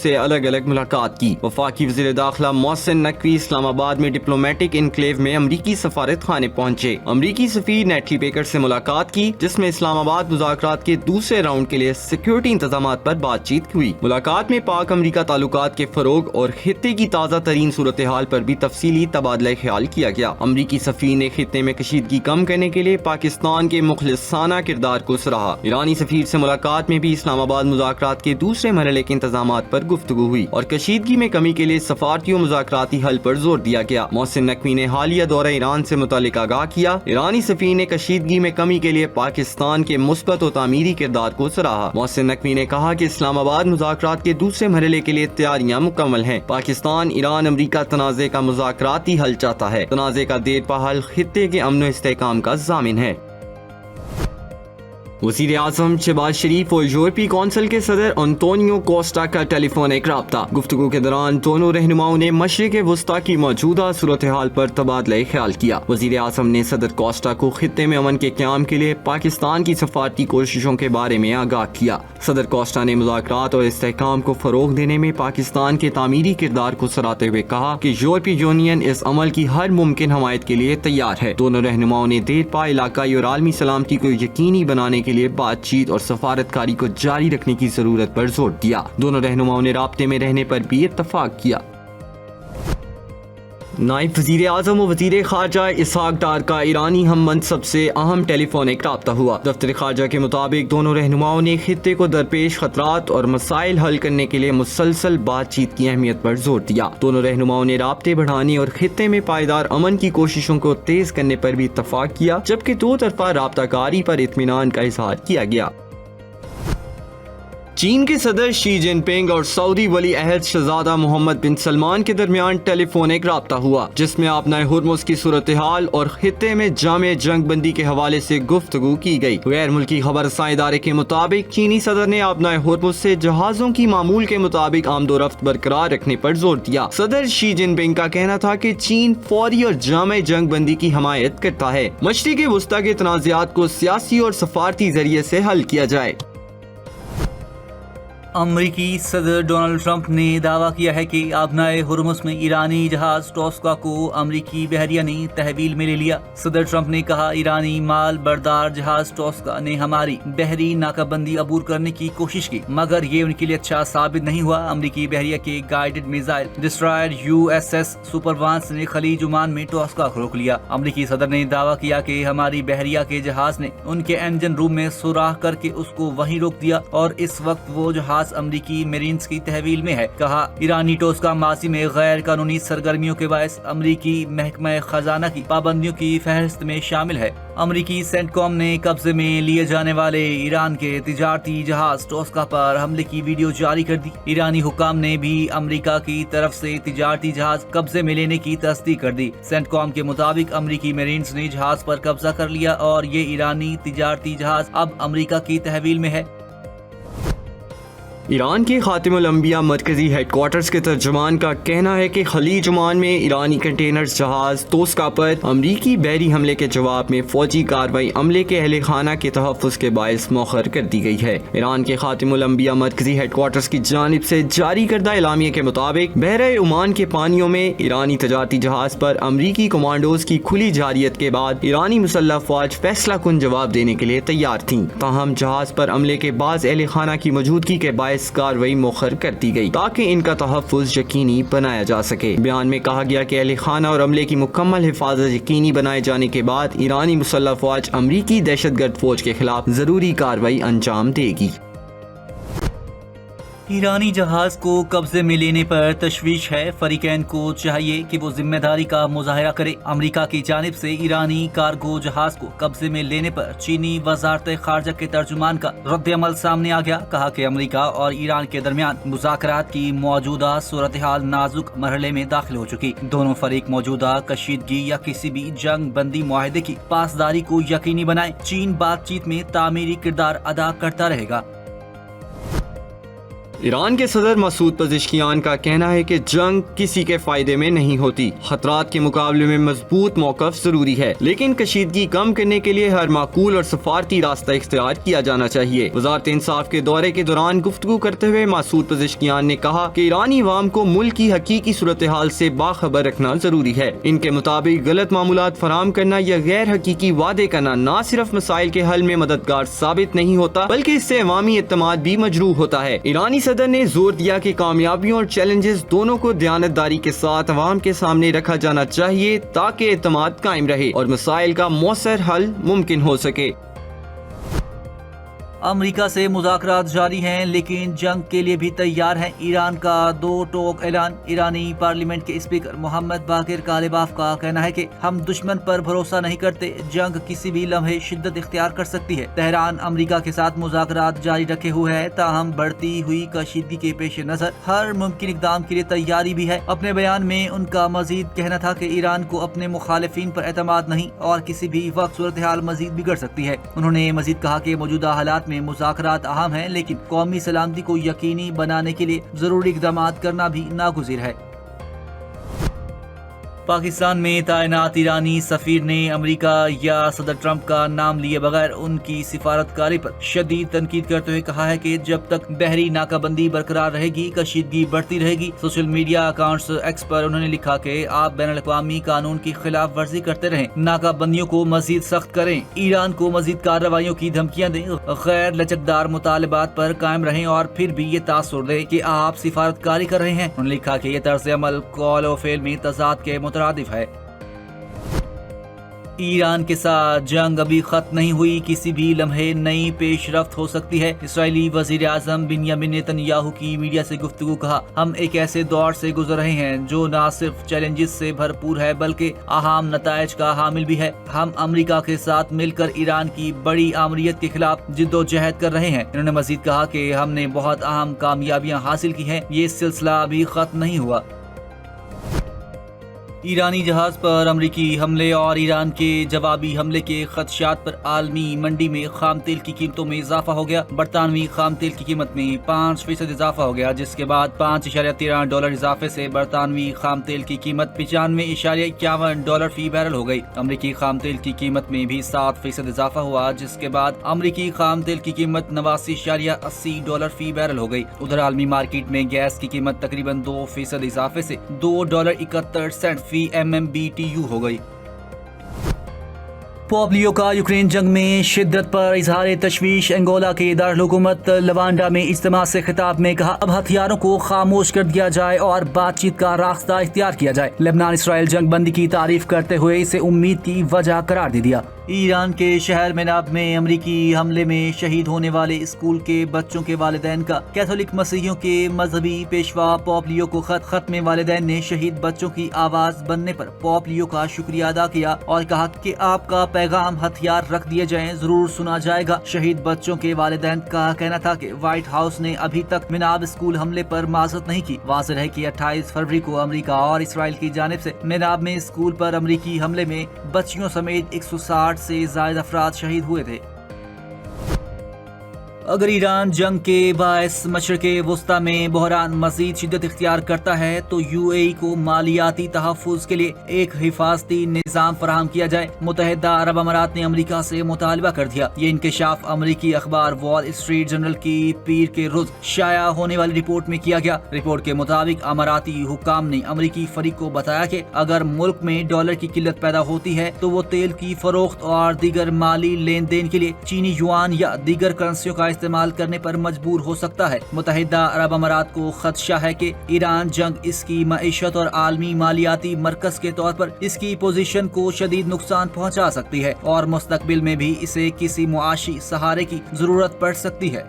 سے الگ الگ ملاقات کی۔ وفاقی وزیر داخلہ محسن نقوی اسلام آباد میں ڈپلومیٹک انکلیو میں امریکی سفارت خانے پہنچے۔ امریکی سفیر نیٹلی بیکر سے ملاقات کی، جس میں اسلام آباد مذاکرات کے دوسرے راؤنڈ کے لیے سیکیورٹی انتظامات پر بات چیت ہوئی۔ ملاقات میں پاک امریکہ تعلقات کے فروغ اور خطے کی تازہ ترین صورتحال پر بھی تفصیلی تبادلہ خیال کیا گیا۔ امریکی سفیر نے خطے میں کشیدگی کم کرنے کے لیے پاکستان کے مخلصانہ کردار کو سراہا۔ ایرانی سفیر سے ملاقات میں بھی اسلام آباد مذاکرات کے دوسرے مرحلے کے انتظامات پر گفتگو ہوئی اور کشیدگی میں کمی کے لیے سفارتی و مذاکراتی حل پر زور دیا گیا۔ محسن نقوی نے حالیہ دورہ ایران سے متعلق آگاہ کیا۔ ایرانی سفیر نے کشیدگی میں کمی کے لیے پاکستان کے مثبت و تعمیری کردار کو سراہا۔ محسن نقوی نے کہا کہ اسلام آباد مذاکرات کے دوسرے مرحلے کے لیے تیاریاں مکمل ہیں۔ پاکستان ایران امریکہ تنازع کا مذاکراتی حل چاہتا ہے۔ تنازع کا دیر پا حل خطے کے امن و استحکام کا ضامن ہے۔ وزیر اعظم شہباز شریف اور یورپی کونسل کے صدر انطونیو کوسٹا کا ٹیلی فونک رابطہ۔ گفتگو کے دوران دونوں رہنماؤں نے مشرق وسطیٰ کی موجودہ صورتحال پر تبادلہ خیال کیا۔ وزیر اعظم نے صدر کوسٹا کو خطے میں امن کے قیام کے لیے پاکستان کی سفارتی کوششوں کے بارے میں آگاہ کیا۔ صدر کوسٹا نے مذاکرات اور استحکام کو فروغ دینے میں پاکستان کے تعمیری کردار کو سراہتے ہوئے کہا کہ یورپی یونین اس عمل کی ہر ممکن حمایت کے لیے تیار ہے۔ دونوں رہنماؤں نے دیر پا علاقائی اور عالمی سلامتی کو یقینی بنانے کے لیے بات چیت اور سفارتکاری کو جاری رکھنے کی ضرورت پر زور دیا۔ دونوں رہنماؤں نے رابطے میں رہنے پر بھی اتفاق کیا۔ نائب وزیر اعظم و وزیر خارجہ اسحاق ڈار کا ایرانی ہم منصب سے اہم ٹیلی فونک رابطہ ہوا۔ دفتر خارجہ کے مطابق دونوں رہنماؤں نے خطے کو درپیش خطرات اور مسائل حل کرنے کے لیے مسلسل بات چیت کی اہمیت پر زور دیا۔ دونوں رہنماؤں نے رابطے بڑھانے اور خطے میں پائیدار امن کی کوششوں کو تیز کرنے پر بھی اتفاق کیا، جبکہ دو طرفہ رابطہ کاری پر اطمینان کا اظہار کیا گیا۔ چین کے صدر شی جن پنگ اور سعودی ولی عہد شہزادہ محمد بن سلمان کے درمیان ٹیلی فونک رابطہ ہوا، جس میں آبنائے ہرمز کی صورتحال اور خطے میں جامع جنگ بندی کے حوالے سے گفتگو کی گئی۔ غیر ملکی خبر رساں ادارے کے مطابق چینی صدر نے آبنائے ہرمز سے جہازوں کی معمول کے مطابق آمد و رفت برقرار رکھنے پر زور دیا۔ صدر شی جن پنگ کا کہنا تھا کہ چین فوری اور جامع جنگ بندی کی حمایت کرتا ہے۔ مشرق وسطیٰ کے تنازعات کو سیاسی اور سفارتی ذریعے سے حل کیا جائے۔ امریکی صدر ڈونلڈ ٹرمپ نے دعویٰ کیا ہے کہ آبنائے ہرمز میں ایرانی جہاز ٹوسکا کو امریکی بحریہ نے تحویل میں لے لیا۔ صدر ٹرمپ نے کہا ایرانی مال بردار جہاز ٹوسکا نے ہماری بحری ناکہ بندی عبور کرنے کی کوشش کی، مگر یہ ان کے لیے اچھا ثابت نہیں ہوا۔ امریکی بحریہ کے گائیڈڈ میزائل ڈسٹرائر USS سپروانس نے خلیج عمان میں ٹوسکا کو روک لیا۔ امریکی صدر نے دعویٰ کیا کہ ہماری بحریہ کے جہاز نے ان کے انجن روم میں سوراخ کر کے اس کو وہیں روک دیا اور اس وقت وہ جہاز امریکی میرینز کی تحویل میں ہے۔ کہا ایرانی ٹوسکا ماضی میں غیر قانونی سرگرمیوں کے باعث امریکی محکمہ خزانہ کی پابندیوں کی فہرست میں شامل ہے۔ امریکی سینٹ کام نے قبضے میں لیے جانے والے ایران کے تجارتی جہاز ٹوسکا پر حملے کی ویڈیو جاری کر دی۔ ایرانی حکام نے بھی امریکہ کی طرف سے تجارتی جہاز قبضے میں لینے کی تصدیق کر دی۔ سینٹ کام کے مطابق امریکی میرینز نے جہاز پر قبضہ کر لیا اور یہ ایرانی تجارتی جہاز اب امریکہ کی تحویل میں ہے۔ ایران کے خاتم الانبیاء مرکزی ہیڈ کوارٹرز کے ترجمان کا کہنا ہے کہ خلیج عمان میں ایرانی کنٹینر جہاز توسکا پر امریکی بحری حملے کے جواب میں فوجی کارروائی عملے کے اہل خانہ کے تحفظ کے باعث مؤخر کر دی گئی ہے۔ ایران کے خاتم الانبیاء مرکزی ہیڈ کوارٹرز کی جانب سے جاری کردہ اعلامیے کے مطابق بحیرہ عمان کے پانیوں میں ایرانی تجارتی جہاز پر امریکی کمانڈوز کی کھلی جارحیت کے بعد ایرانی مسلح افواج فیصلہ کن جواب دینے کے لیے تیار تھیں، تاہم جہاز پر عملے کے بعض اہل خانہ کی موجودگی کے باعث کارروائی مؤخر کر دی گئی تاکہ ان کا تحفظ یقینی بنایا جا سکے۔ بیان میں کہا گیا کہ اہل خانہ اور عملے کی مکمل حفاظت یقینی بنائے جانے کے بعد ایرانی مسلح افواج امریکی دہشت گرد فوج کے خلاف ضروری کارروائی انجام دے گی۔ ایرانی جہاز کو قبضے میں لینے پر تشویش ہے، فریقین کو چاہیے کہ وہ ذمہ داری کا مظاہرہ کرے۔ امریکہ کی جانب سے ایرانی کارگو جہاز کو قبضے میں لینے پر چینی وزارت خارجہ کے ترجمان کا رد عمل سامنے آ گیا۔ کہا کہ امریکہ اور ایران کے درمیان مذاکرات کی موجودہ صورتحال نازک مرحلے میں داخل ہو چکی۔ دونوں فریق موجودہ کشیدگی یا کسی بھی جنگ بندی معاہدے کی پاسداری کو یقینی بنائیں۔ چین بات چیت میں تعمیری کردار ادا کرتا رہے گا۔ ایران کے صدر مسعود پزشکیان کا کہنا ہے کہ جنگ کسی کے فائدے میں نہیں ہوتی، خطرات کے مقابلے میں مضبوط موقف ضروری ہے، لیکن کشیدگی کم کرنے کے لیے ہر معقول اور سفارتی راستہ اختیار کیا جانا چاہیے۔ وزارت انصاف کے دورے کے دوران گفتگو کرتے ہوئے مسعود پزشکیان نے کہا کہ ایرانی عوام کو ملک کی حقیقی صورتحال سے باخبر رکھنا ضروری ہے۔ ان کے مطابق غلط معمولات فراہم کرنا یا غیر حقیقی وعدے کرنا نہ صرف مسائل کے حل میں مددگار ثابت نہیں ہوتا بلکہ اس سے عوامی اعتماد بھی مجروح ہوتا ہے۔ ایرانی صدر نے زور دیا کہ کامیابیوں اور چیلنجز دونوں کو دیانتداری کے ساتھ عوام کے سامنے رکھا جانا چاہیے تاکہ اعتماد قائم رہے اور مسائل کا مؤثر حل ممکن ہو سکے۔ امریکہ سے مذاکرات جاری ہیں لیکن جنگ کے لیے بھی تیار ہیں۔ ایران کا دو ٹوک اعلان۔ ایرانی پارلیمنٹ کے اسپیکر محمد باقر کالباف کا کہنا ہے کہ ہم دشمن پر بھروسہ نہیں کرتے، جنگ کسی بھی لمحے شدت اختیار کر سکتی ہے۔ تہران امریکہ کے ساتھ مذاکرات جاری رکھے ہوئے ہے، تاہم بڑھتی ہوئی کشیدگی کے پیش نظر ہر ممکن اقدام کے لیے تیاری بھی ہے۔ اپنے بیان میں ان کا مزید کہنا تھا کہ ایران کو اپنے مخالفین پر اعتماد نہیں اور کسی بھی وقت صورتحال مزید بگڑ سکتی ہے۔ انہوں نے مزید کہا کہ موجودہ حالات میں مذاکرات اہم ہیں لیکن قومی سلامتی کو یقینی بنانے کے لیے ضروری اقدامات کرنا بھی ناگزیر ہے۔ پاکستان میں تعینات ایرانی سفیر نے امریکہ یا صدر ٹرمپ کا نام لیے بغیر ان کی سفارتکاری پر شدید تنقید کرتے ہوئے کہا ہے کہ جب تک بحری ناکہ بندی برقرار رہے گی کشیدگی بڑھتی رہے گی۔ سوشل میڈیا اکاؤنٹس ایکس پر انہوں نے لکھا کہ آپ بین الاقوامی قانون کی خلاف ورزی کرتے رہیں، ناکہ بندیوں کو مزید سخت کریں، ایران کو مزید کارروائیوں کی دھمکیاں دیں، غیر لچکدار مطالبات پر قائم رہیں اور پھر بھی یہ تاثر دیں کہ آپ سفارتکاری کر رہے ہیں۔ انہوں نے لکھا کہ یہ طرز عمل قول و فعل میں تضاد کے مترادف ہے۔ ایران کے ساتھ جنگ ابھی ختم نہیں ہوئی، کسی بھی لمحے نئی پیش رفت ہو سکتی ہے۔ اسرائیلی وزیر اعظم بنیامین نیتن یاہو کی میڈیا سے گفتگو کہا، ہم ایک ایسے دور سے گزر رہے ہیں جو نہ صرف چیلنجز سے بھرپور ہے بلکہ اہم نتائج کا حامل بھی ہے۔ ہم امریکہ کے ساتھ مل کر ایران کی بڑی آمریت کے خلاف جد و جہد کر رہے ہیں۔ انہوں نے مزید کہا کہ ہم نے بہت اہم کامیابیاں حاصل کی ہیں، یہ سلسلہ ابھی ختم نہیں ہوا۔ ایرانی جہاز پر امریکی حملے اور ایران کے جوابی حملے کے خدشات پر عالمی منڈی میں خام تیل کی قیمتوں میں اضافہ ہو گیا۔ برطانوی خام تیل کی قیمت میں 5% اضافہ ہو گیا، جس کے بعد $5.13 اضافے سے برطانوی خام تیل کی قیمت $95.51 فی بیرل ہو گئی۔ امریکی خام تیل کی قیمت میں بھی 7% اضافہ ہوا، جس کے بعد امریکی خام تیل کی قیمت $89.80 فی بیرل ہو گئی۔ ادھر عالمی مارکیٹ میں گیس کی قیمت تقریباً 2% اضافے سے $2.71 فی MMBTU ہو گئی۔ پوپلیو کا یوکرین جنگ میں شدت پر اظہار تشویش۔ انگولا کے دارالحکومت لوانڈا میں اجتماع سے خطاب میں کہا، اب ہتھیاروں کو خاموش کر دیا جائے اور بات چیت کا راستہ اختیار کیا جائے۔ لبنان اسرائیل جنگ بندی کی تعریف کرتے ہوئے اسے امید کی وجہ قرار دے دیا۔ ایران کے شہر مناب میں امریکی حملے میں شہید ہونے والے اسکول کے بچوں کے والدین کا کیتھولک مسیحیوں کے مذہبی پیشوا پوپ لیو کو خط میں والدین نے شہید بچوں کی آواز بننے پر پوپ لیو کا شکریہ ادا کیا اور کہا کہ آپ کا پیغام ہتھیار رکھ دیے جائیں، ضرور سنا جائے گا۔ شہید بچوں کے والدین کا کہنا تھا کہ وائٹ ہاؤس نے ابھی تک مناب اسکول حملے پر معذرت نہیں کی۔ واضح ہے کہ 28 فروری کو امریکہ اور اسرائیل کی جانب سے مناب میں اسکول پر امریکی حملے میں بچیوں سمیت 160 سے زائد افراد شہید ہوئے تھے۔ اگر ایران جنگ کے باعث مشرق وسطی میں بحران مزید شدت اختیار کرتا ہے تو UAE کو مالیاتی تحفظ کے لیے ایک حفاظتی نظام فراہم کیا جائے۔ متحدہ عرب امارات نے امریکہ سے مطالبہ کر دیا۔ یہ انکشاف امریکی اخبار وال اسٹریٹ جرنل کی پیر کے روز شائع ہونے والی رپورٹ میں کیا گیا۔ رپورٹ کے مطابق اماراتی حکام نے امریکی فریق کو بتایا کہ اگر ملک میں ڈالر کی قلت پیدا ہوتی ہے تو وہ تیل کی فروخت اور دیگر مالی لین دین کے لیے چینی یوان یا دیگر کرنسیوں کا استعمال کرنے پر مجبور ہو سکتا ہے۔ متحدہ عرب امارات کو خدشہ ہے کہ ایران جنگ اس کی معیشت اور عالمی مالیاتی مرکز کے طور پر اس کی پوزیشن کو شدید نقصان پہنچا سکتی ہے اور مستقبل میں بھی اسے کسی معاشی سہارے کی ضرورت پڑ سکتی ہے۔